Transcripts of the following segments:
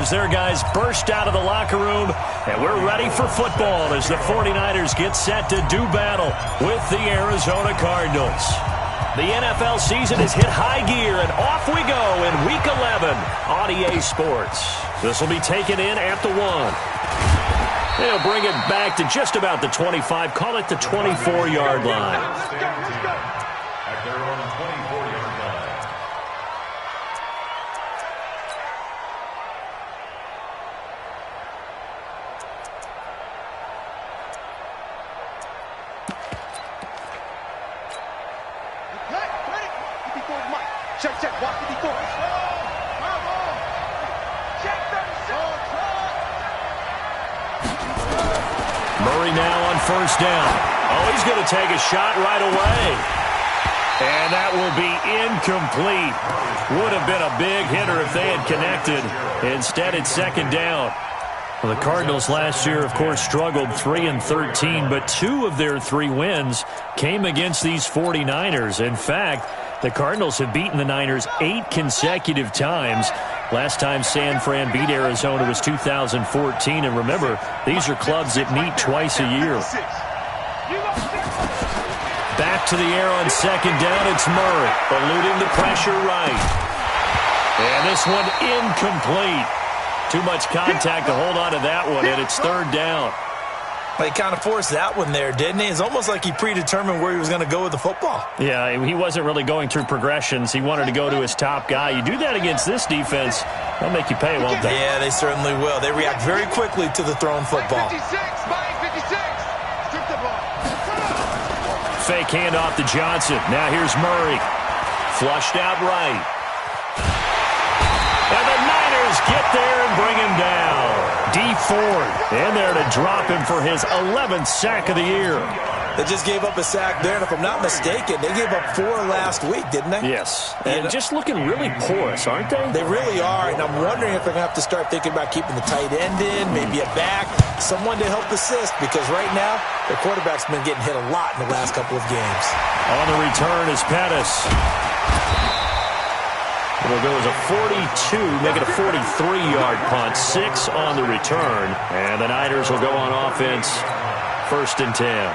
as their guys burst out of the locker room, and we're ready for football as the 49ers get set to do battle with the Arizona Cardinals. The NFL season has hit high gear, and off we go in Week 11 on EA Sports. This will be taken in at the 1. They'll bring it back to just about the 25, call it the 24-yard line. At their own 24-yard line. Check, walk the before. Murray now on first down. Oh, he's going to take a shot right away. And that will be incomplete. Would have been a big hitter if they had connected. Instead, it's second down. Well, the Cardinals last year, of course, struggled 3-13, but 2 of their 3 wins came against these 49ers. In fact, the Cardinals have beaten the Niners 8 consecutive times. Last time San Fran beat Arizona was 2014. And remember, these are clubs that meet twice a year. Back to the air on second down. It's Murray, eluding the pressure right. And this one incomplete. Too much contact to hold on to that one, and it's third down. He kind of forced that one there, didn't he? It's almost like he predetermined where he was going to go with the football. Yeah, he wasn't really going through progressions. He wanted to go to his top guy. You do that against this defense, they'll make you pay, won't they? Yeah, they certainly will. They react very quickly to the thrown football. 56, 56. Fake handoff to Johnson. Now here's Murray. Flushed out right. And the Niners get there and bring him down. Dee Ford in there to drop him for his 11th sack of the year. They just gave up a sack there, and if I'm not mistaken, they gave up 4 last week, didn't they? Yes, and just looking really porous, aren't they? They really are, and I'm wondering if they're going to have to start thinking about keeping the tight end in, maybe a back, someone to help assist, because right now, their quarterback's been getting hit a lot in the last couple of games. On the return is Pettis. It'll go as a 42, make it a 43-yard punt, 6 on the return, and the Niners will go on offense, 1st and 10.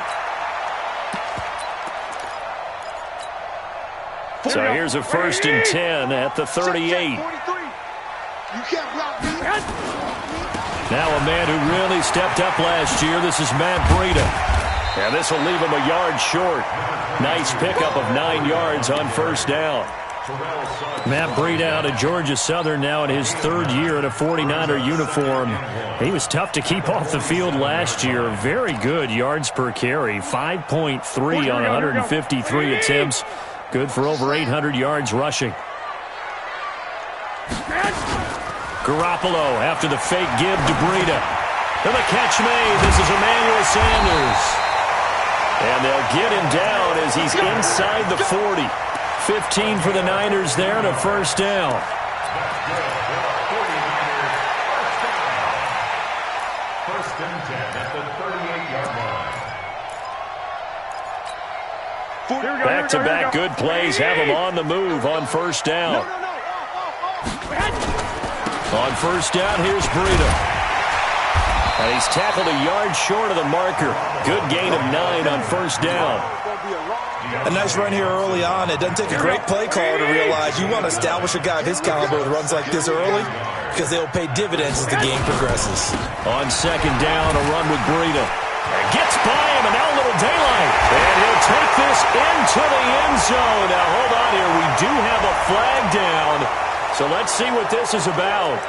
So here's a 1st and 10 at the 38. Now a man who really stepped up last year. This is Matt Breida. And this will leave him a yard short. Nice pickup of 9 yards on first down. Matt Breida out of Georgia Southern now in his 3rd year in a 49er uniform. He was tough to keep off the field last year. Very good yards per carry. 5.3 on 153 attempts. Good for over 800 yards rushing. Garoppolo after the fake give to Breida. And the catch made. This is Emmanuel Sanders. And they'll get him down as he's inside the 40. 15 for the Niners there and a first down. First and 10 at the 38-yard line. Back-to-back good plays have him on the move on first down. On first down, here's Breida. And he's tackled a yard short of the marker. Good gain of 9 on first down. A nice run here early on. It doesn't take a great play caller to realize you want to establish a guy of his caliber with runs like this early because they'll pay dividends as the game progresses. On second down, a run with Breida. And gets by him, and now a little daylight. And he'll take this into the end zone. Now, hold on here. We do have a flag down. So let's see what this is about.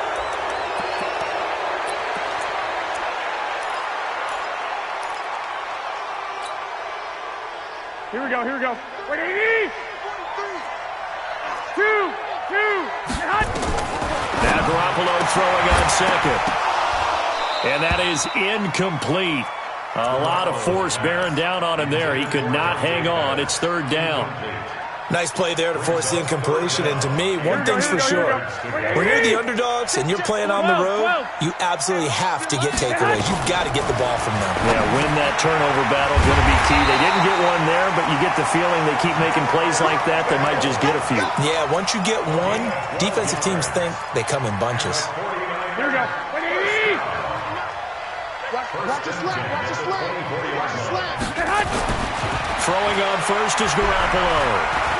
Here we go. Ready? 2, hot. Now Garoppolo throwing on second. And that is incomplete. A lot of force bearing down on him there. He could not hang on. It's third down. Nice play there to force the incompletion. And to me, one thing's for sure. When you're the underdogs and you're playing on the road, you absolutely have to get takeaways. You've got to get the ball from them. Yeah, win that turnover battle is going to be key. They didn't get one there, but you get the feeling they keep making plays like that, they might just get a few. Yeah, once you get one, defensive teams think they come in bunches. Here we go. Ready? Watch the slam. Watch the slam. Watch the slam. Get hot. Throwing on first is Garoppolo.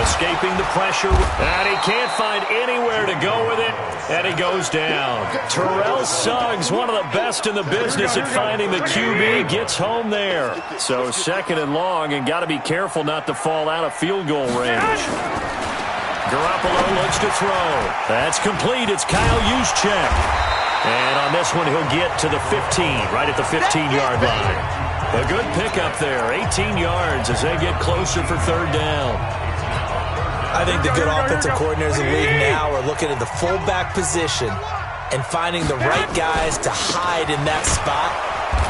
Escaping the pressure, and he can't find anywhere to go with it, and he goes down. Terrell Suggs, one of the best in the business at finding the QB, gets home there. So second and long, and got to be careful not to fall out of field goal range. Garoppolo looks to throw. That's complete. It's Kyle Juszczyk. And on this one, he'll get to the 15, right at the 15-yard line. A good pickup there, 18 yards as they get closer for third down. I think the good offensive coordinators in the league now are looking at the fullback position and finding the right guys to hide in that spot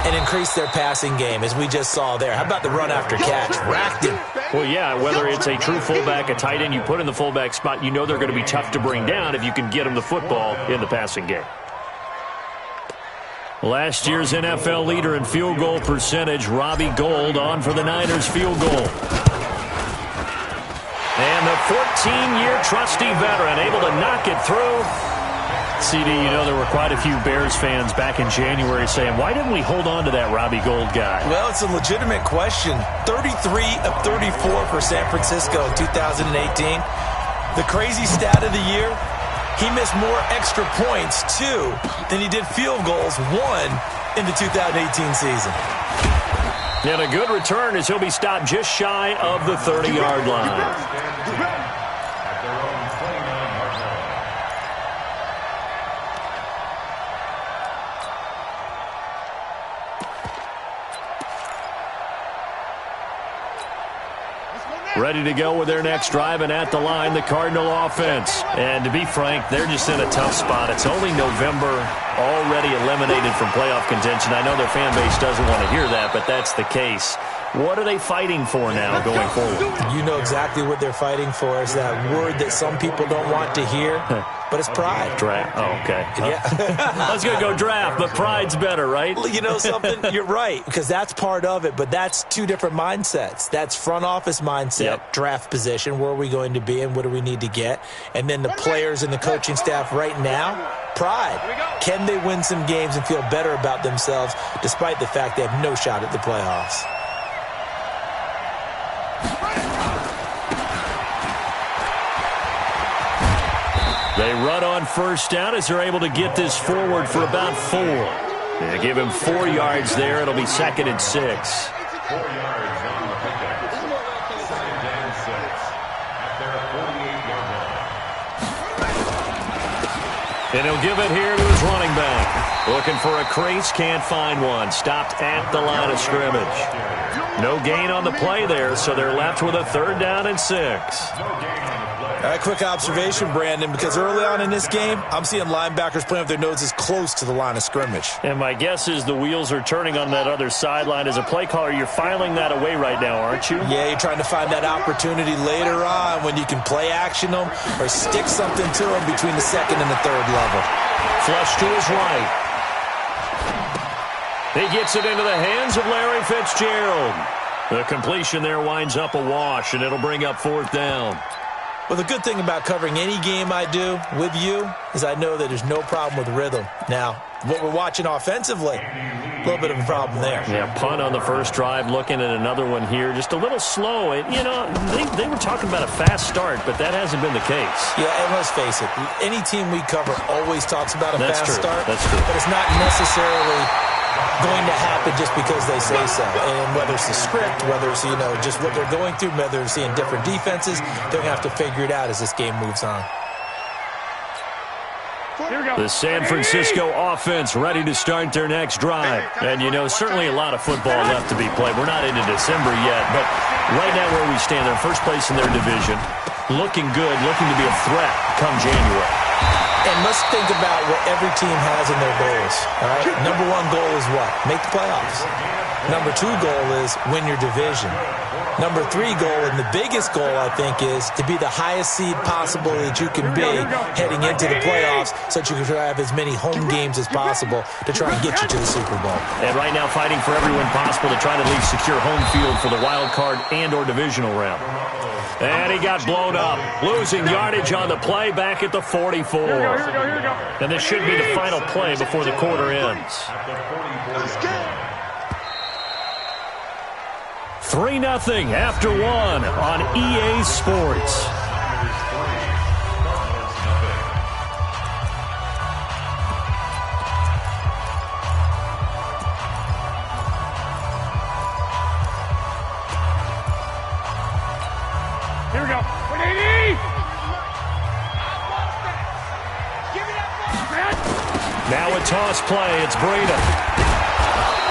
and increase their passing game, as we just saw there. How about the run after catch? Racked him. Well, yeah, whether it's a true fullback, a tight end you put in the fullback spot, you know they're going to be tough to bring down if you can get them the football in the passing game. Last year's NFL leader in field goal percentage, Robbie Gould, on for the Niners field goal. And the 14-year trusty veteran able to knock it through. CD, you know there were quite a few Bears fans back in January saying, why didn't we hold on to that Robbie Gould guy? Well, it's a legitimate question. 33 of 34 for San Francisco in 2018. The crazy stat of the year, he missed more extra points, 2, than he did field goals, 1, in the 2018 season. And a good return as he'll be stopped just shy of the 30-yard line. Ready to go with their next drive, and at the line, the Cardinal offense. And to be frank, they're just in a tough spot. It's only November, already eliminated from playoff contention. I know their fan base doesn't want to hear that, but that's the case. What are they fighting for now going forward? You know exactly what they're fighting for. Is that word that some people don't want to hear, but it's pride. Draft. Oh, okay. Yeah. I was going to go draft, but pride's better, right? Well, you know something? You're right, because that's part of it, but that's two different mindsets. That's front office mindset, draft position, where are we going to be and what do we need to get? And then the players and the coaching staff right now, pride. Can they win some games and feel better about themselves despite the fact they have no shot at the playoffs? They run on first down as they're able to get this forward for about 4. They give him 4 yards there. It'll be 2nd and 6. 4 yards on the pickup. 2nd and 6 at their 48-yard line. And he'll give it here to his running back. Looking for a crease, can't find one. Stopped at the line of scrimmage. No gain on the play there, so they're left with a 3rd down and 6. All right, quick observation, Brandon, because early on in this game, I'm seeing linebackers playing with their noses close to the line of scrimmage. And my guess is the wheels are turning on that other sideline. As a play caller, you're filing that away right now, aren't you? Yeah, you're trying to find that opportunity later on when you can play action them or stick something to them between the 2nd and the 3rd level. Flush to his right. He gets it into the hands of Larry Fitzgerald. The completion there winds up a wash, and it'll bring up 4th down. Well, the good thing about covering any game I do with you is I know that there's no problem with rhythm. Now, what we're watching offensively, a little bit of a problem there. Yeah, punt on the first drive, looking at another one here. Just a little slow. You know, they were talking about a fast start, but that hasn't been the case. Yeah, and let's face it, any team we cover always talks about a fast start. That's true. But it's not necessarily going to happen just because they say so. And whether it's the script, whether it's, you know, just what they're going through, whether they're seeing different defenses, they're going to have to figure it out as this game moves on. The San Francisco offense ready to start their next drive. And, you know, certainly a lot of football left to be played. We're not into December yet, but right now where we stand, they're first place in their division. Looking good, looking to be a threat come January. And let's think about what every team has in their goals. All right? Number 1 goal is what? Make the playoffs. Number 2 goal is win your division. Number 3 goal, and the biggest goal, I think, is to be the highest seed possible that you can be heading into the playoffs so that you can try to have as many home games as possible to try and get you to the Super Bowl. And right now fighting for everyone possible to try to at least secure home field for the wild card and or divisional round. And he got blown up. Losing yardage on the play back at the 44. Here we go. And this should be the final play before the quarter ends. 3-0 after 1 on EA Sports. Here we go. 180! Now a toss play. It's Breida.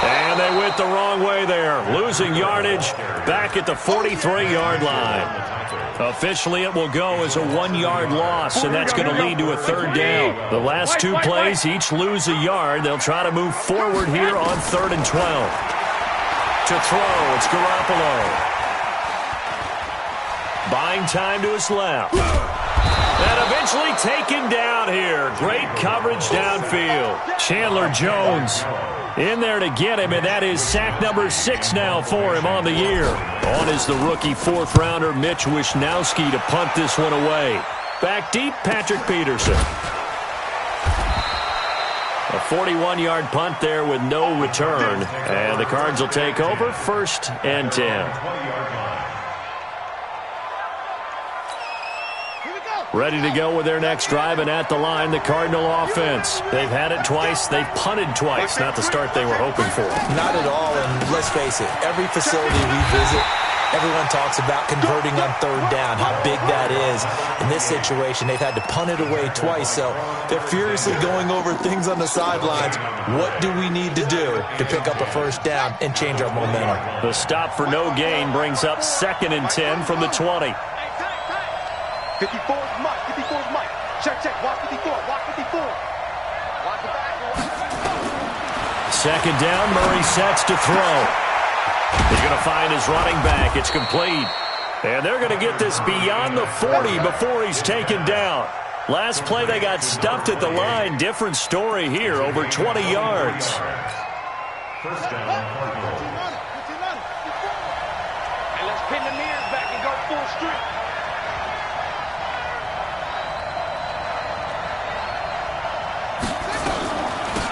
And they went the wrong way there. Losing yardage back at the 43-yard line. Officially, it will go as a 1-yard loss, and that's going to lead to a third down. The last two plays each lose a yard. They'll try to move forward here on 3rd and 12. To throw, it's Garoppolo. Buying time to his left. And eventually taken down here. Great coverage downfield. Chandler Jones in there to get him, and that is sack number 6 now for him on the year. On is the rookie 4th-rounder Mitch Wishnowsky to punt this one away. Back deep, Patrick Peterson. A 41-yard punt there with no return. And the Cards will take over 1st and 10. Ready to go with their next drive, and at the line, the Cardinal offense. They've had it twice. They've punted twice. Not the start they were hoping for. Not at all, and let's face it, every facility we visit, everyone talks about converting on 3rd down, how big that is. In this situation, they've had to punt it away twice, so they're furiously going over things on the sidelines. What do we need to do to pick up a 1st down and change our momentum? The stop for no gain brings up 2nd and 10 from the 20. 54 is Mike. 54 is Mike. Check. Watch 54. Watch 54. Watch the back. 2nd down. Murray sets to throw. He's going to find his running back. It's complete. And they're going to get this beyond the 40 before he's taken down. Last play, they got stuffed at the line. Different story here. Over 20 yards. 1st down. And let's pin the mirrors back and go full street.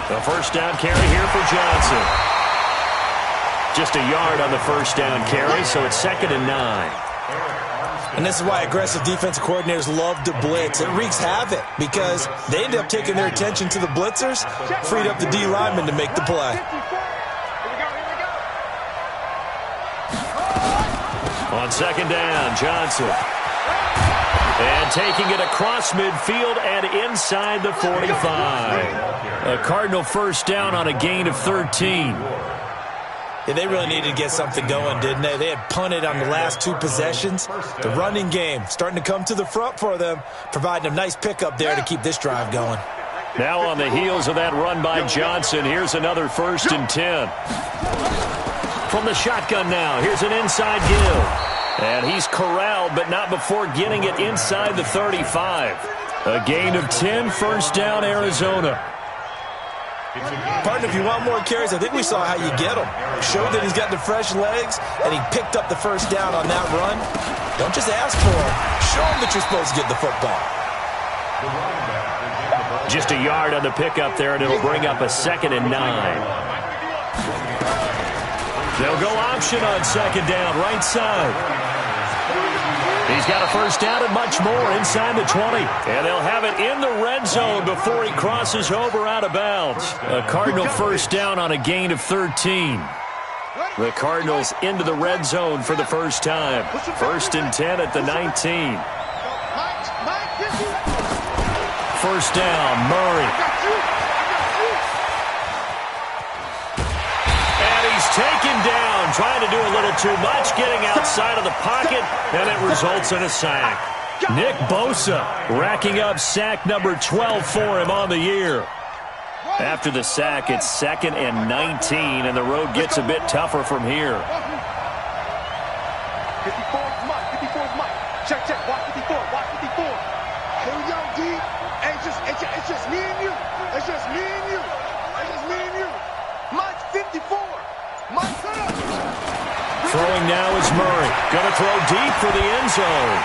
The 1st down carry here for Johnson. Just a yard on the 1st down carry, so it's 2nd and 9. And this is why aggressive defensive coordinators love to blitz. It wreaks havoc because they end up taking their attention to the blitzers, freed up the D lineman to make the play. On 2nd down, Johnson. And taking it across midfield and inside the 45. A Cardinal 1st down on a gain of 13. Yeah, they really needed to get something going, didn't they? They had punted on the last 2 possessions. The running game starting to come to the front for them, providing a nice pickup there to keep this drive going. Now on the heels of that run by Johnson, here's another 1st and 10. From the shotgun now, here's an inside give. And he's corralled, but not before getting it inside the 35. A gain of 10, 1st down, Arizona. Partner, if you want more carries, I think we saw how you get them. Showed that he's got the fresh legs, and he picked up the 1st down on that run. Don't just ask for him. Show him that you're supposed to get the football. Just a yard on the pickup there, and it'll bring up a 2nd and 9. They'll go option on 2nd down, right side. He's got a 1st down and much more inside the 20. And they'll have it in the red zone before he crosses over out of bounds. A Cardinal 1st down on a gain of 13. The Cardinals into the red zone for the first time. 1st and 10 at the 19. 1st down, Murray. Taken down, trying to do a little too much, getting outside of the pocket, and it results in a sack. Nick Bosa racking up sack number 12 for him on the year. After the sack, it's 2nd and 19, and the road gets a bit tougher from here. 54 is Mike. 54 is Mike. Check. Watch 54. Watch 54. Here we go, D. It's just me and you. It's just me and you. It's just me and you. Mike's 54. Throwing now is Murray. Going to throw deep for the end zone.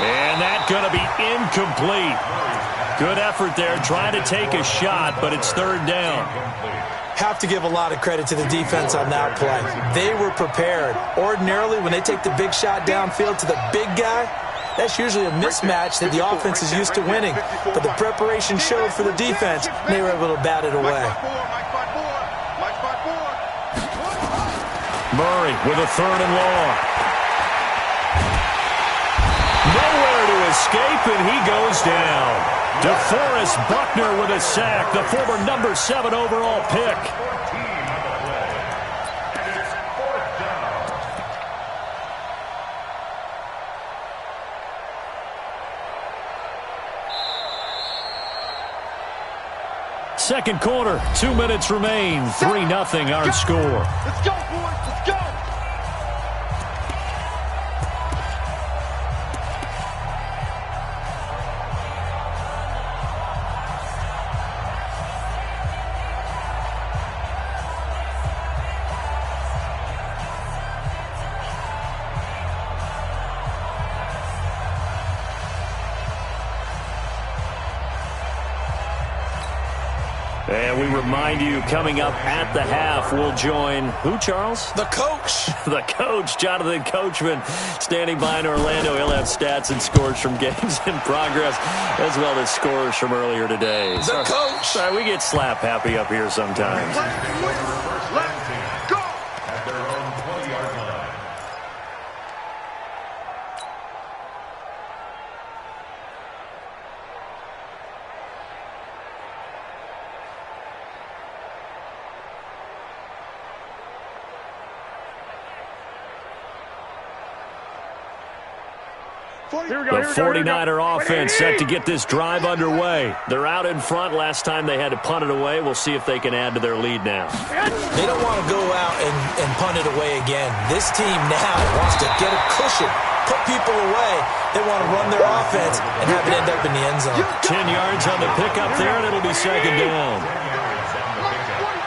And that's going to be incomplete. Good effort there, trying to take a shot, but it's third down. Have to give a lot of credit to the defense on that play. They were prepared. Ordinarily, when they take the big shot downfield to the big guy, that's usually a mismatch that the offense is used to winning. But the preparation showed for the defense, and they were able to bat it away. Murray with a third and long. Nowhere to escape, and he goes down. DeForest Buckner with a sack, the former number 7 overall pick. Second quarter, 2 minutes remain. 3-0 our score. Let's go, boys. Let's go. And we remind you, coming up at the half, we'll join who, Charles? The coach. The coach, Jonathan Coachman, standing by in Orlando. He'll have stats and scores from games in progress, as well as scores from earlier today. The coach. Sorry, we get slap happy up here sometimes. Let's go. At their own 20-yard line. The 49er offense set to get this drive underway. They're out in front. Last time they had to punt it away. We'll see if they can add to their lead now. They don't want to go out and punt it away again. This team now wants to get a cushion, put people away. They want to run their offense and have it end up in the end zone. 10 yards on the pickup there, and it'll be second down.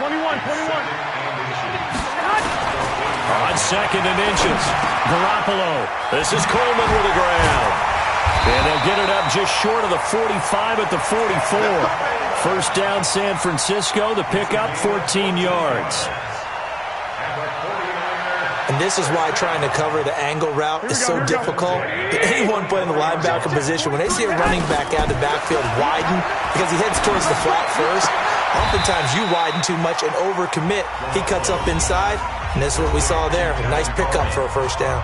21. On second and inches, Garoppolo. This is Coleman with the ground. And they'll get it up just short of the 45 at the 44. First down, San Francisco. The pickup, 14 yards. And this is why trying to cover the angle route is so difficult. Anyone playing the linebacker position, when they see a running back out of the backfield widen because he heads towards the flat first, oftentimes you widen too much and overcommit. He cuts up inside, and this is what we saw there. A nice pickup for a first down.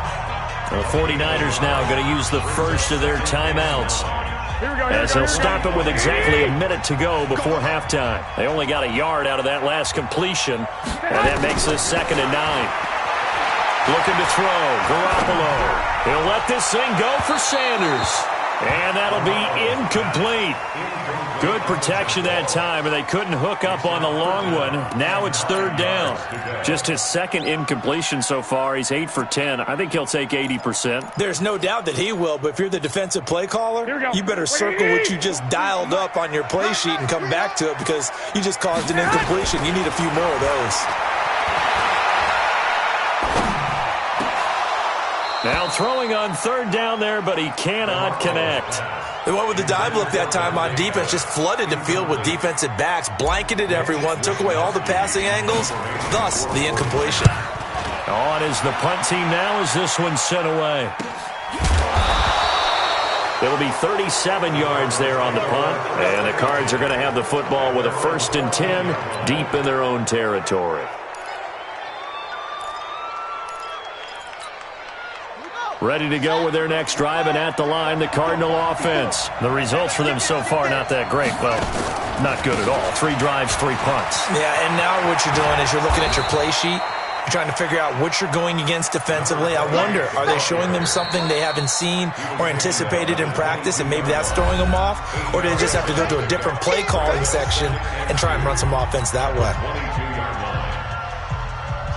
The 49ers now going to use the first of their timeouts, as they'll stop it with exactly a minute to go before halftime. They only got a yard out of that last completion, and that makes this 2nd and 9. Looking to throw, Garoppolo. He'll let this thing go for Sanders. And that'll be incomplete. Good protection that time, and they couldn't hook up on the long one. Now it's third down. Just his second incompletion so far. He's 8 for 10. I think he'll take 80%. There's no doubt that he will, but if you're the defensive play caller, you better circle what you just dialed up on your play sheet and come back to it because you just caused an incompletion. You need a few more of those. Now throwing on third down there, but he cannot connect. They went with the dive look that time on defense, just flooded the field with defensive backs, blanketed everyone, took away all the passing angles, thus the incompletion. On is the punt team now as this one's sent away. It'll be 37 yards there on the punt, and the Cards are going to have the football with a 1st and 10 deep in their own territory. Ready to go with their next drive, and at the line, the Cardinal offense. The results for them so far, not that great. Well, not good at all. 3 drives, 3 punts. Yeah, and now what you're doing is you're looking at your play sheet. You're trying to figure out what you're going against defensively. I wonder, are they showing them something they haven't seen or anticipated in practice, and maybe that's throwing them off? Or do they just have to go to a different play calling section and try and run some offense that way?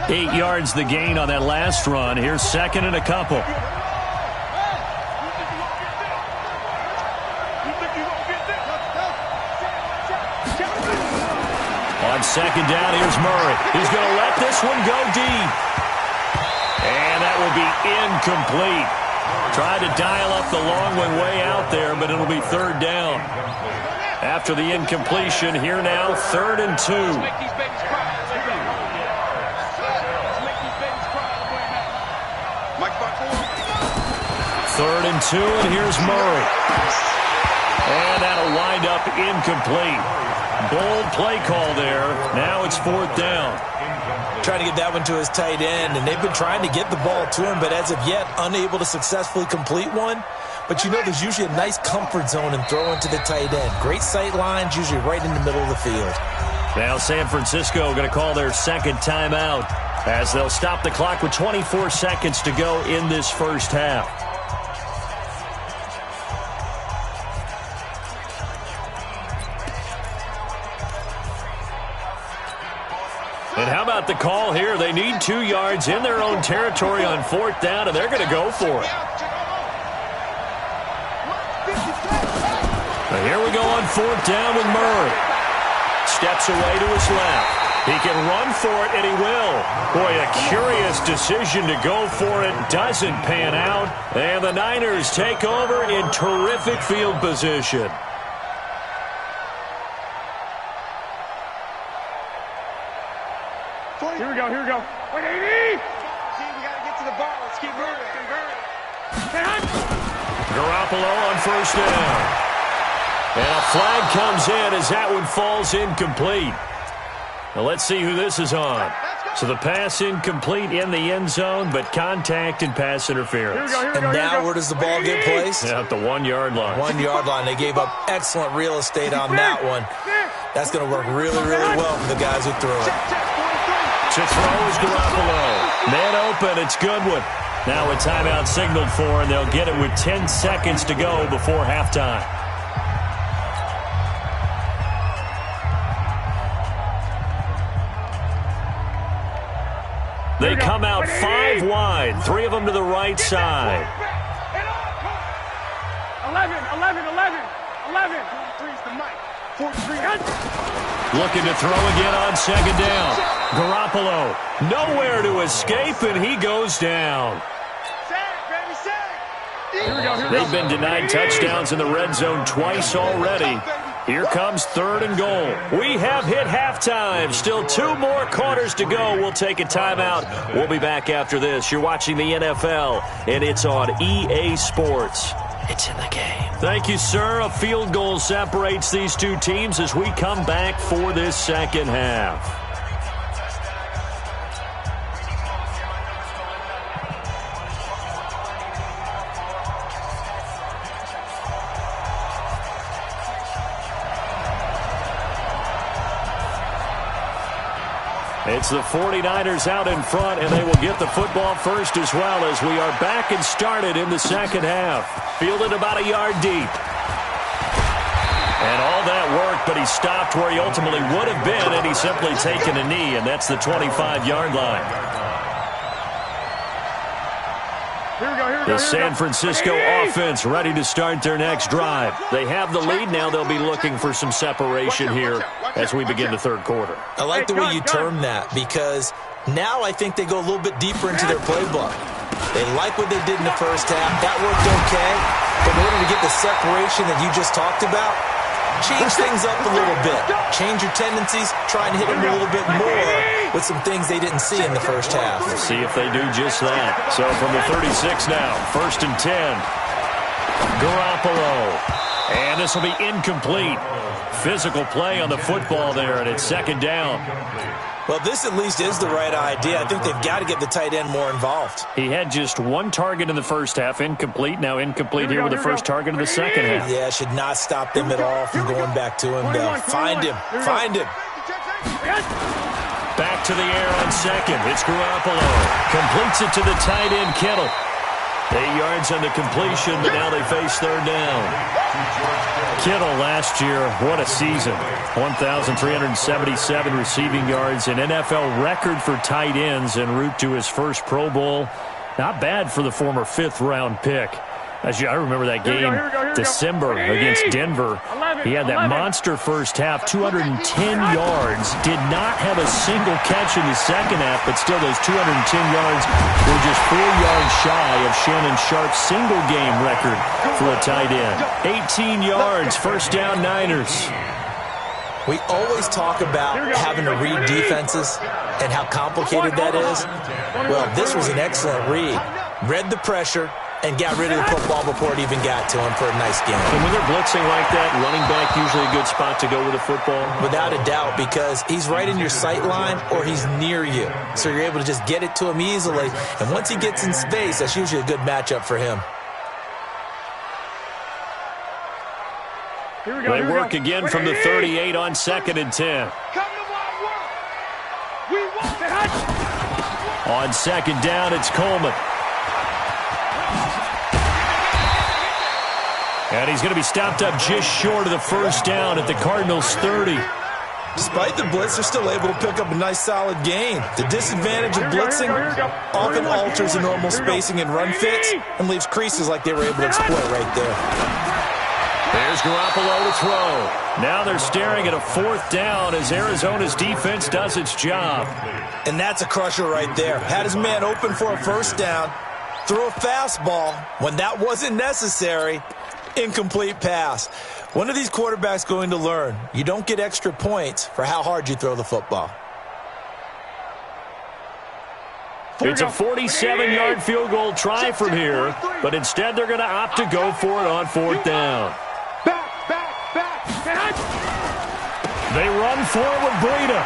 8 yards the gain on that last run. Here's second and a couple. On second down, here's Murray. He's going to let this one go deep. And will be incomplete. Tried to dial up the long one way out there, but it'll be third down. After the incompletion, here now, 3rd and 2. Third and 2, and here's Murray. And that'll wind up incomplete. Bold play call there. Now it's 4th down. Trying to get that one to his tight end, and they've been trying to get the ball to him, but as of yet, unable to successfully complete one. But you know there's usually a nice comfort zone in throwing to the tight end. Great sight lines, usually right in the middle of the field. Now San Francisco going to call their second timeout as they'll stop the clock with 24 seconds to go in this first half. And how about the call here? They need 2 yards in their own territory on 4th down, and they're going to go for it. But here we go on 4th down with Murray. Steps away to his left. He can run for it, and he will. Boy, a curious decision to go for it. Doesn't pan out. And the Niners take over in terrific field position. Here we go, here we go. Wait, 80! We got to get to the ball. Let's keep moving. Garoppolo on 1st down. And a flag comes in as that one falls incomplete. Now let's see who this is on. So the pass incomplete in the end zone, but contact and pass interference. And now where does the ball get placed? At the 1-yard line. 1-yard line. They gave up excellent real estate on that one. That's going to work really, really well for the guys who threw it. To throw is Garoppolo. Man open, it's Goodwin. Now a timeout signaled for, and they'll get it with 10 seconds to go before halftime. They come out 5 wide, 3 of them to the right side. 11. 43's the mic. 43. Looking to throw again on 2nd down. Garoppolo nowhere to escape, and he goes down. They've been denied touchdowns in the red zone twice already. Here comes 3rd and goal. We have hit halftime. Still 2 more quarters to go. We'll take a timeout. We'll be back after this. You're watching the NFL, and it's on EA Sports. It's in the game. Thank you, sir. A field goal separates these 2 teams as we come back for this second half. It's the 49ers out in front, and they will get the football first as well as we are back and started in the second half. Fielded about a yard deep. And all that work, but he stopped where he ultimately would have been, and he's simply taken a knee, and that's the 25-yard line. The San Francisco offense ready to start their next drive. They have the lead. Now they'll be looking for some separation here as we begin the 3rd quarter. I like the way you term that because now I think they go a little bit deeper into their playbook. They like what they did in the first half. That worked okay. But in order to get the separation that you just talked about, change things up a little bit. Change your tendencies. Try and hit them a little bit more with some things they didn't see in the first half. Let's see if they do just that. So from the 36 now, 1st and 10. Garoppolo. And this will be incomplete. Physical play on the football there, and it's 2nd down. Well, this at least is the right idea. I think they've got to get the tight end more involved. He had just 1 target in the first half, incomplete. Now incomplete here with the first target of the second half. Yeah, should not stop them at all from going back to him. Find him. Find him. Back to the air on 2nd. It's Garoppolo. Completes it to the tight end, Kittle. 8 yards on the completion, but now they face 3rd down. Kittle last year, what a season. 1,377 receiving yards, an NFL record for tight ends en route to his first Pro Bowl. Not bad for the former 5th-round pick. I remember that game, December against Denver. He had that monster first half, 210 yards. Did not have a single catch in the second half, but still those 210 yards were just 4 yards shy of Shannon Sharp's single-game record for a tight end. 18 yards, first down Niners. We always talk about having to read defenses and how complicated that is. Well, this was an excellent read. Read the pressure and got rid of the football before it even got to him for a nice game. And when they're blitzing like that, running back usually a good spot to go with the football? Without a doubt, because he's right in your sight line or he's near you. So you're able to just get it to him easily. And once he gets in space, that's usually a good matchup for him. They work again from the 38 on 2nd and 10. On 2nd down, it's Coleman. And he's going to be stopped up just short of the first down at the Cardinals' 30. Despite the blitz, they're still able to pick up a nice, solid gain. The disadvantage of blitzing often alters the normal spacing and run fits and leaves creases like they were able to exploit right there. There's Garoppolo to throw. Now they're staring at a 4th down as Arizona's defense does its job. And that's a crusher right there. Had his man open for a first down, threw a fastball when that wasn't necessary. Incomplete pass. When are these quarterbacks going to learn? You don't get extra points for how hard you throw the football. It's a 47-yard field goal try from here, but instead they're going to opt to go for it on 4th down. They run for it with Breida.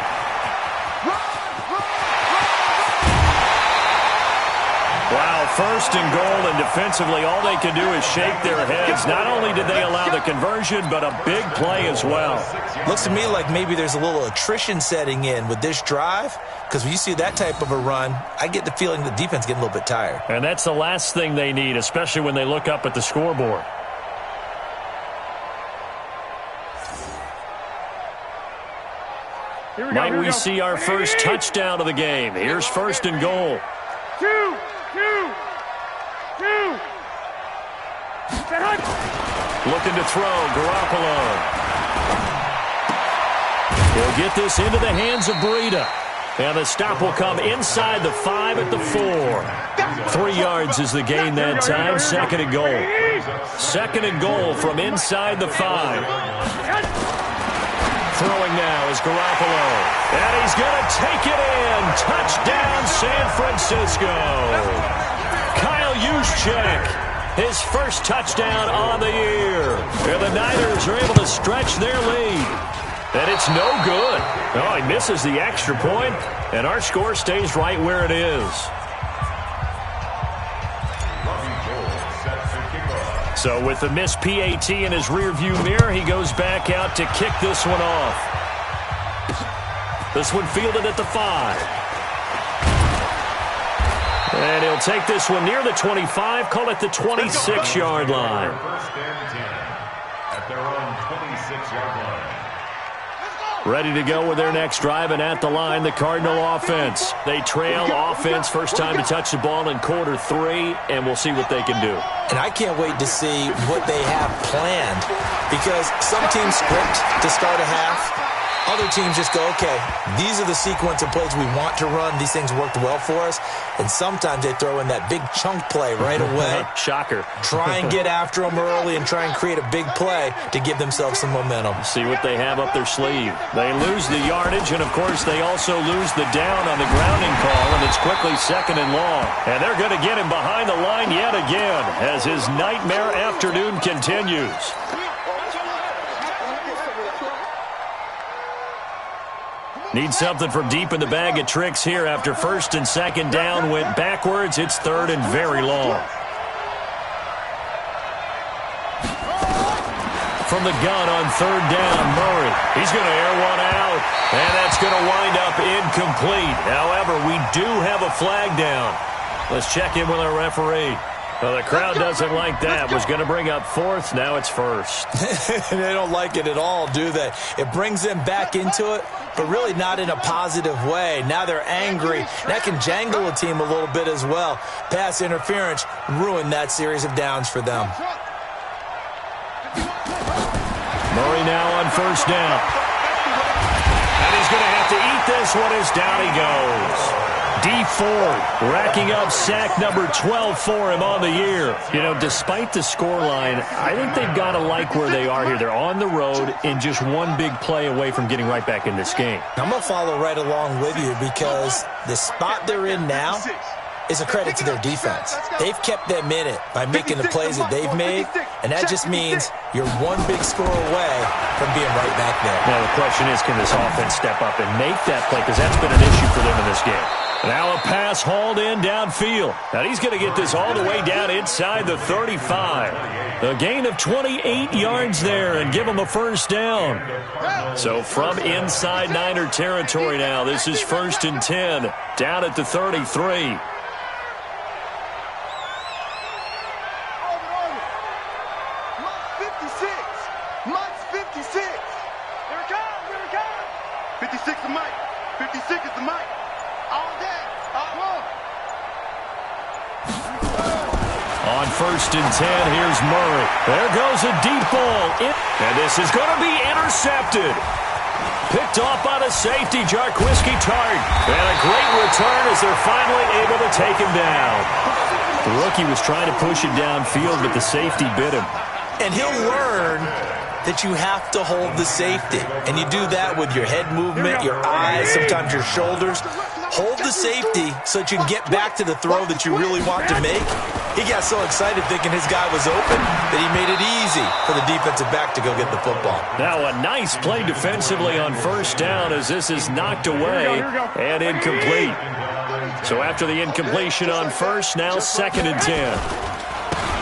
Wow, 1st and goal, and defensively all they can do is shake their heads. Not only did they allow the conversion, but a big play as well. Looks to me like maybe there's a little attrition setting in with this drive, because when you see that type of a run, I get the feeling the defense getting a little bit tired. And that's the last thing they need, especially when they look up at the scoreboard. Might we see our first touchdown of the game? Here's 1st and goal. Looking to throw, Garoppolo. He'll get this into the hands of Breida. And the stop will come inside the 5 at the 4. 3 yards is the gain that time. 2nd and goal. 2nd and goal from inside the 5. Throwing now is Garoppolo. And he's going to take it in. Touchdown, San Francisco. Kyle Juszczyk. His first touchdown on the year. And the Niners are able to stretch their lead. And it's no good. Oh, he misses the extra point, and our score stays right where it is. So with the missed PAT in his rearview mirror, he goes back out to kick this one off. This one fielded at the 5. And he'll take this one near the 25, call it the 26-yard line. First and 10 at their own 26-yard line. Ready to go with their next drive, and at the line, the Cardinal offense. They trail offense, first time to touch the ball in quarter 3, and we'll see what they can do. And I can't wait to see what they have planned, because some teams script to start a half. Other teams just go, okay, these are the sequence of plays we want to run. These things worked well for us. And sometimes they throw in that big chunk play right away. Shocker. Try and get after them early and try and create a big play to give themselves some momentum. See what they have up their sleeve. They lose the yardage, and, of course, they also lose the down on the grounding call, and it's quickly 2nd and long. And they're going to get him behind the line yet again as his nightmare afternoon continues. Need something from deep in the bag of tricks here after 1st and 2nd down went backwards. It's 3rd and very long. From the gun on 3rd down, Murray. He's going to air one out, and that's going to wind up incomplete. However, we do have a flag down. Let's check in with our referee. Well, the crowd doesn't like that. Was going to bring up 4th. Now it's 1st. They don't like it at all, do they? It brings them back into it. but really not in a positive way. Now they're angry. That can jangle a team a little bit as well. Pass interference ruined that series of downs for them. Murray now on first down. And he's going to have to eat this one as down he goes. D Ford racking up sack number 12 for him on the year. You know, despite the scoreline, I think they've got to like where they are here. They're on the road and just one big play away from getting right back in this game. I'm going to follow right along with you because the spot they're in now is a credit to their defense. They've kept them in it by making the plays that they've made, and that just means you're one big score away from being right back there. Now the question is, can this offense step up and make that play? Because that's been an issue for them in this game. Now a pass hauled in downfield. Now he's going to get this all the way down inside the 35. A gain of 28 yards there and give him a first down. So from inside Niner territory now, this is 1st and 10 down at the 33. On 1st and 10, here's Murray. There goes a deep ball. And this is going to be intercepted. Picked off by the safety, Jarquiski Tart. And a great return as they're finally able to take him down. The rookie was trying to push it downfield, but the safety bit him. And he'll learn that you have to hold the safety. And you do that with your head movement, your eyes, sometimes your shoulders. Hold the safety so that you can get back to the throw that you really want to make. He got so excited thinking his guy was open that he made it easy for the defensive back to go get the football. Now a nice play defensively on first down as this is knocked away and incomplete. So after the incompletion on first, now 2nd and 10.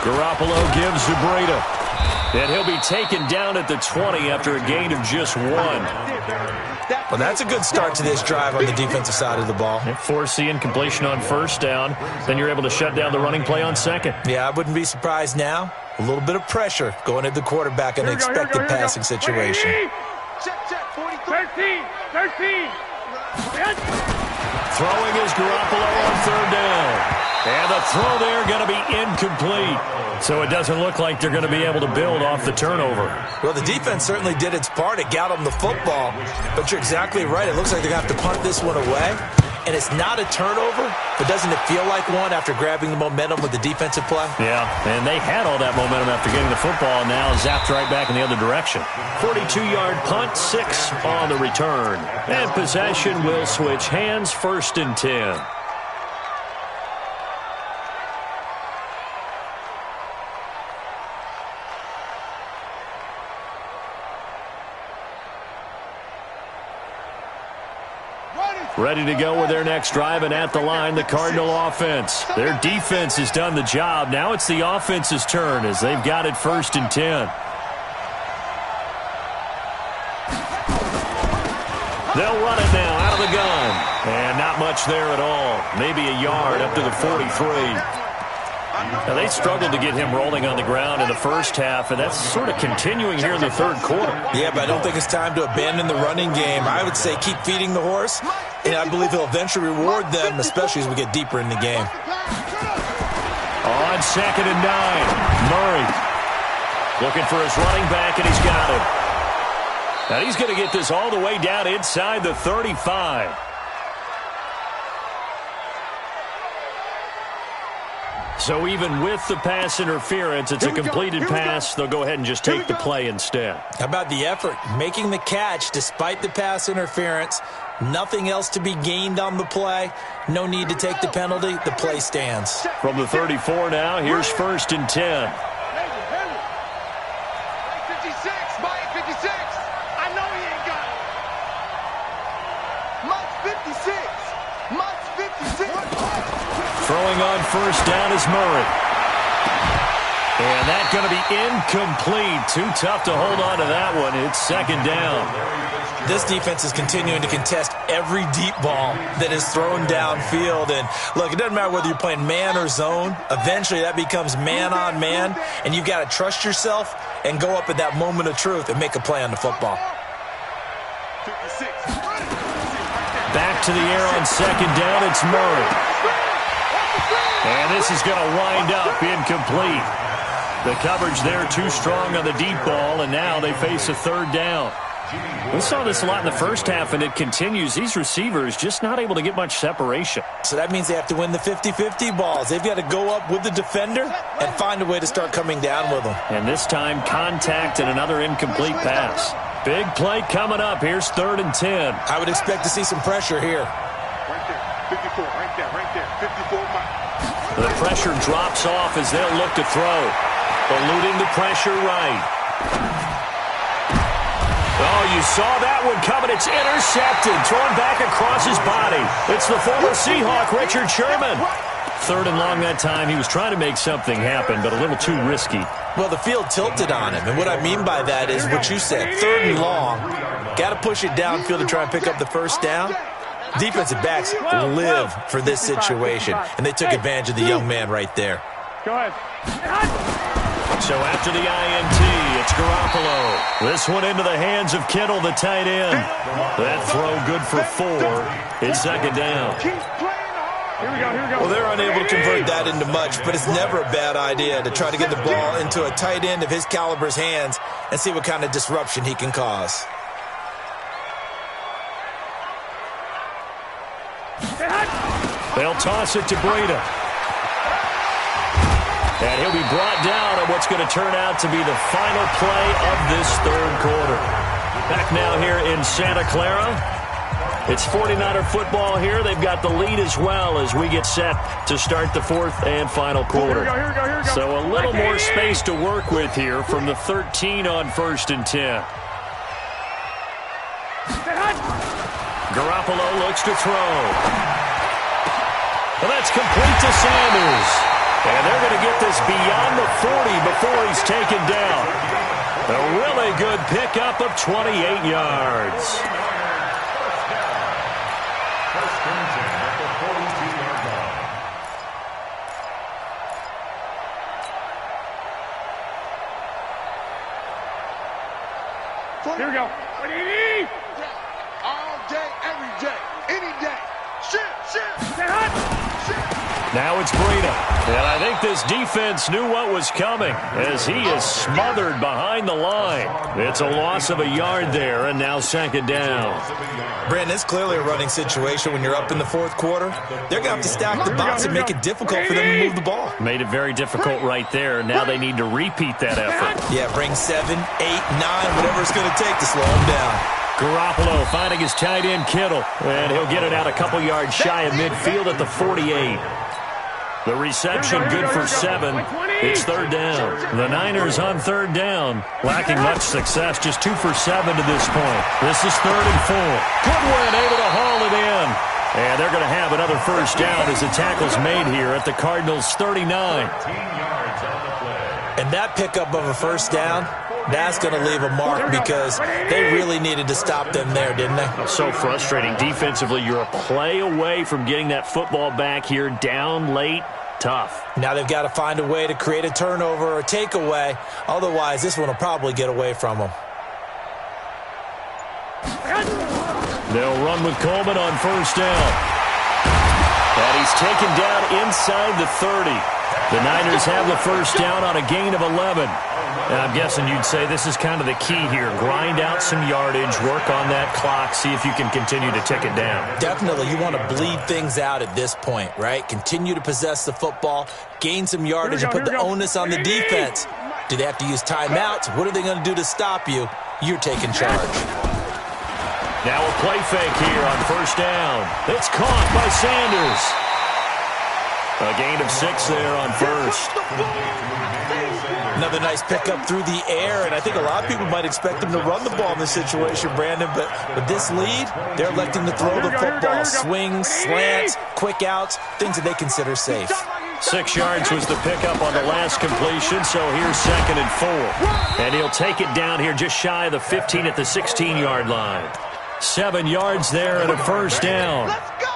Garoppolo gives to Breida. And he'll be taken down at the 20 after a gain of just 1. Well, that's a good start to this drive on the defensive side of the ball. Force the incompletion on first down. Then you're able to shut down the running play on second. Yeah, I wouldn't be surprised now. A little bit of pressure going at the quarterback in an expected passing situation. 13. Throwing is Garoppolo on 3rd down. And the throw there going to be incomplete. So it doesn't look like they're going to be able to build off the turnover. Well, the defense certainly did its part. It got them the football. But you're exactly right. It looks like they're going to have to punt this one away. And it's not a turnover, but doesn't it feel like one after grabbing the momentum with the defensive play? Yeah, and they had all that momentum after getting the football, and now zapped right back in the other direction. 42-yard punt, 6 on the return. And possession will switch hands, 1st and 10. Ready to go with their next drive, and at the line, the Cardinal offense. Their defense has done the job. Now it's the offense's turn as they've got it 1st and 10. They'll run it now out of the gun. And not much there at all. Maybe a yard up to the 43. Now, they struggled to get him rolling on the ground in the first half, and that's sort of continuing here in the 3rd quarter. Yeah, but I don't think it's time to abandon the running game. I would say keep feeding the horse, and I believe he'll eventually reward them, especially as we get deeper in the game. On 2nd and 9, Murray looking for his running back, and he's got it. Now, he's going to get this all the way down inside the 35. So even with the pass interference, it's a completed pass. They'll go ahead and just take the play instead. How about the effort? Making the catch despite the pass interference. Nothing else to be gained on the play. No need to take the penalty. The play stands. From the 34 now, here's 1st and 10. 56, buy it 56. I know he ain't got it. Mike's 56. Throwing on first down is Murray. And that's going to be incomplete. Too tough to hold on to that one. It's 2nd down. This defense is continuing to contest every deep ball that is thrown downfield. And look, it doesn't matter whether you're playing man or zone. Eventually that becomes man on man. And you've got to trust yourself and go up at that moment of truth and make a play on the football. 56. Back to the air on second down. It's Murray. And this is going to wind up incomplete. The coverage there too strong on the deep ball, and now they face a third down. We saw this a lot in the first half, and it continues. These receivers just not able to get much separation. So that means they have to win the 50-50 balls. They've got to go up with the defender and find a way to start coming down with them. And this time, contact and another incomplete pass. Big play coming up. Here's 3rd and 10. I would expect to see some pressure here. Right there, 54, right there, 54 miles. The pressure drops off as they'll look to throw. Eluding the pressure right. Oh, you saw that one coming. It's intercepted. Thrown back across his body. It's the former Seahawk, Richard Sherman. 3rd and long that time. He was trying to make something happen, but a little too risky. Well, the field tilted on him, and what I mean by that is what you said, 3rd and long. Got to push it downfield to try and pick up the first down. Defensive backs live for this situation, and they took advantage of the young man right there. Go ahead. So after the INT, it's Garoppolo. This one into the hands of Kittle, the tight end. That throw good for 4. It's second down. Here we go. Well, they're unable to convert that into much, but it's never a bad idea to try to get the ball into a tight end of his caliber's hands and see what kind of disruption he can cause. They'll toss it to Breida. And he'll be brought down on what's going to turn out to be the final play of this 3rd quarter. Back now here in Santa Clara. It's 49er football here. They've got the lead as well as we get set to start the 4th and final quarter. Here we go. So a little more space to work with here from the 13 on 1st and 10. Garoppolo looks to throw. Well, that's complete to Sanders. And they're going to get this beyond the 40 before he's taken down. A really good pickup of 28 yards. First down at the 42-yard line. Here we go. All day, every day, any day. Shift. Now it's Breida. And I think this defense knew what was coming as he is smothered behind the line. It's a loss of a yard there, and now second down. Brandon, it's clearly a running situation when you're up in the 4th quarter. They're going to have to stack the box and make it difficult for them to move the ball. Made it very difficult right there. Now they need to repeat that effort. Yeah, bring 7, 8, 9, whatever it's going to take to slow them down. Garoppolo finding his tight end Kittle, and he'll get it out a couple yards shy of midfield at the 48. The reception good for 7. It's 3rd down. The Niners on 3rd down, lacking much success, just 2 for 7 to this point. This is 3rd and 4. Goodwin able to haul it in. And they're going to have another first down as the tackle's made here at the Cardinals' 39. 15 yards on the play. And that pickup of a first down, that's going to leave a mark because they really needed to stop them there, didn't they? So frustrating. Defensively, you're a play away from getting that football back here down late. Tough. Now they've got to find a way to create a turnover or a takeaway. Otherwise, this one will probably get away from them. They'll run with Coleman on first down. And he's taken down inside the 30. The Niners have the first down on a gain of 11. And I'm guessing you'd say this is kind of the key here. Grind out some yardage, work on that clock, see if you can continue to tick it down. Definitely, you want to bleed things out at this point, right? Continue to possess the football, gain some yardage, and put the onus on the defense. Do they have to use timeouts? What are they going to do to stop you? You're taking charge. Now a play fake here on first down. It's caught by Sanders. A gain of 6 there on first. Another nice pickup through the air, and I think a lot of people might expect them to run the ball in this situation, Brandon, but with this lead, they're electing to throw the football. Swings, slants, quick outs, things that they consider safe. 6 yards was the pickup on the last completion, so here's 2nd and 4. And he'll take it down here just shy of the 15 at the 16-yard line. 7 yards there and a first down.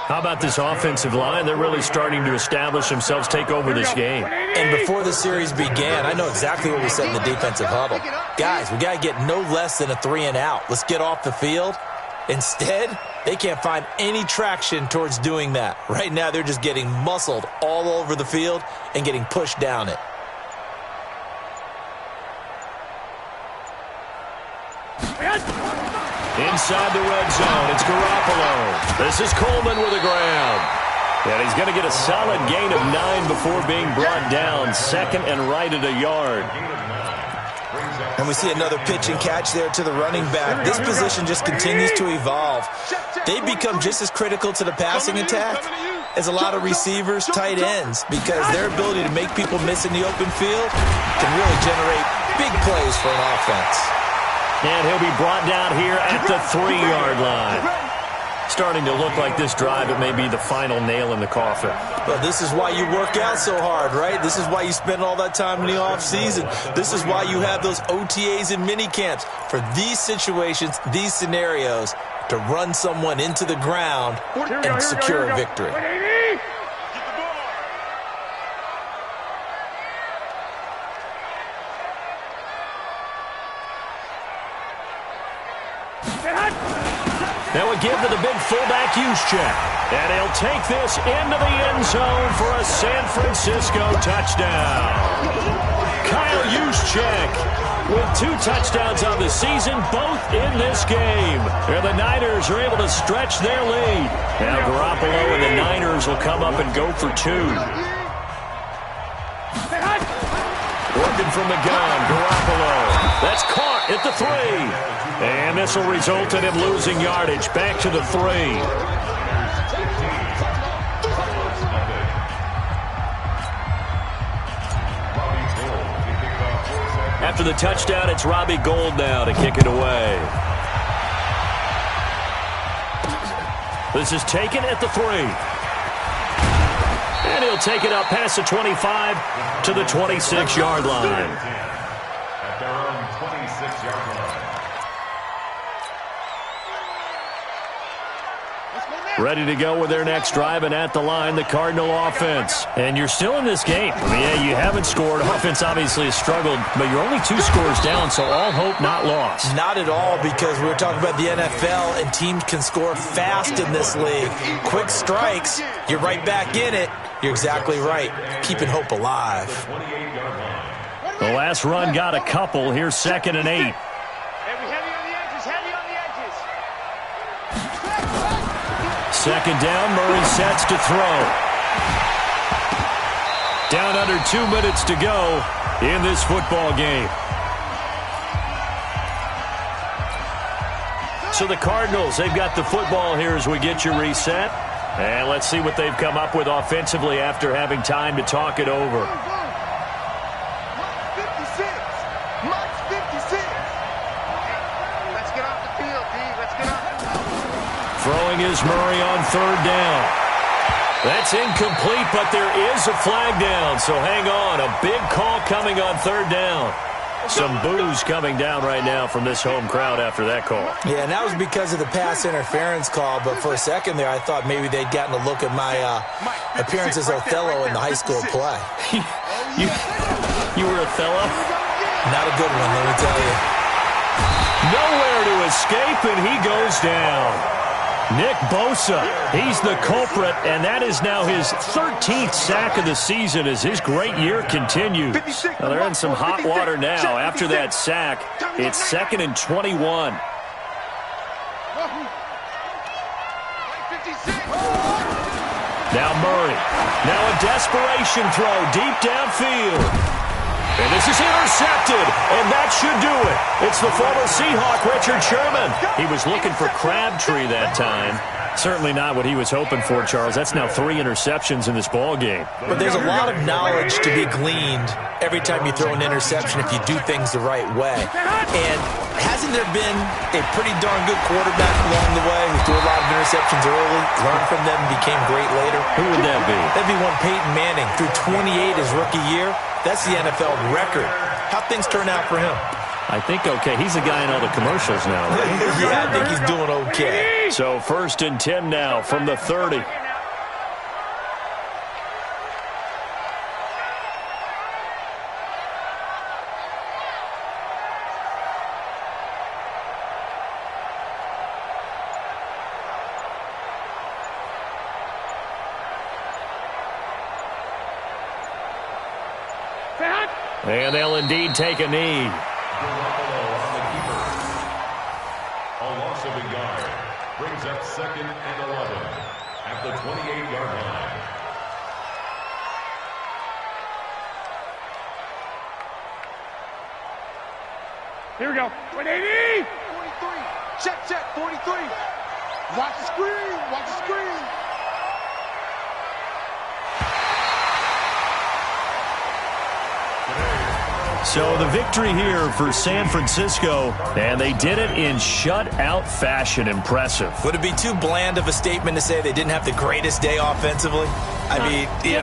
How about this offensive line? They're really starting to establish themselves, take over this game. And before the series began, I know exactly what we said in the defensive huddle. Guys, we got to get no less than a 3 and out. Let's get off the field Instead, they can't find any traction towards doing that. Right now, they're just getting muscled all over the field and getting pushed down it. Inside the red zone, it's Garoppolo. This is Coleman with the ground. And he's going to get a solid gain of 9 before being brought down. Second and right at a yard. And we see another pitch and catch there to the running back. This position just continues to evolve. They become just as critical to the passing attack as a lot of receivers, tight ends, because their ability to make people miss in the open field can really generate big plays for an offense. And he'll be brought down here at the 3-yard line. Starting to look like this drive, it may be the final nail in the coffin. Well, this is why you work out so hard, right? This is why you spend all that time in the offseason. This is why you have those OTAs and mini camps for these situations, these scenarios, to run someone into the ground and secure a victory. Now we give to the big fullback Juszczyk. And he'll take this into the end zone for a San Francisco touchdown. Kyle Juszczyk with 2 touchdowns on the season, both in this game. And the Niners are able to stretch their lead. Now Garoppolo and the Niners will come up and go for 2. Working from the gun, Garoppolo. That's caught at the 3. And this will result in him losing yardage back to the 3. After the touchdown, it's Robbie Gould now to kick it away. This is taken at the 3. And he'll take it up past the 25 to the 26-yard line. At their own 26-yard line. Ready to go with their next drive, and at the line, the Cardinal offense. And you're still in this game. I mean, yeah, you haven't scored. Offense obviously has struggled, but you're only 2 scores down, so all hope not lost. Not at all, because we were talking about the NFL, and teams can score fast in this league. Quick strikes, you're right back in it. You're exactly right. Keeping hope alive. The last run got a couple. Here's 2nd and 8. Second down, Murray sets to throw. Down under 2 minutes to go in this football game. So the Cardinals, they've got the football here as we get you reset. And let's see what they've come up with offensively after having time to talk it over. 56. Max 56. Let's get off the field, D. Let's get off. Throwing is Murray on 3rd down. That's incomplete, but there is a flag down, so hang on. A big call coming on 3rd down. Some boos coming down right now from this home crowd after that call. Yeah, and that was because of the pass interference call, but for a second there I thought maybe they'd gotten a look at my appearance as Othello in the high school play. You were Othello? Not a good one, let me tell you. Nowhere to escape, and he goes down. Nick Bosa, he's the culprit, and that is now his 13th sack of the season as his great year continues. Well, they're in some hot water now. After that sack, it's 2nd and 21. Now Murray. Now a desperation throw deep downfield. And this is intercepted, and that should do it. It's the former Seahawk, Richard Sherman. He was looking for Crabtree that time. Certainly not what he was hoping for, Charles. That's now 3 interceptions in this ball game. But there's a lot of knowledge to be gleaned every time you throw an interception if you do things the right way. And hasn't there been a pretty darn good quarterback along the way who threw a lot of interceptions early, learned from them, and became great later? Who would that be? That'd be one Peyton Manning. Threw 28 his rookie year. That's the NFL record. How'd things turn out for him? I think okay. He's the guy in all the commercials now, right? Yeah, I think he's doing okay. So 1st and 10 now from the 30. And they'll indeed take a knee. Garoppolo on the keeper. A loss of a yard brings up 2nd and 11 at the 28-yard line. Here we go. 180. 43. Check, 43. Watch the screen. Watch the screen. So the victory here for San Francisco, and they did it in shutout fashion. Impressive. Would it be too bland of a statement to say they didn't have the greatest day offensively? I mean, yeah.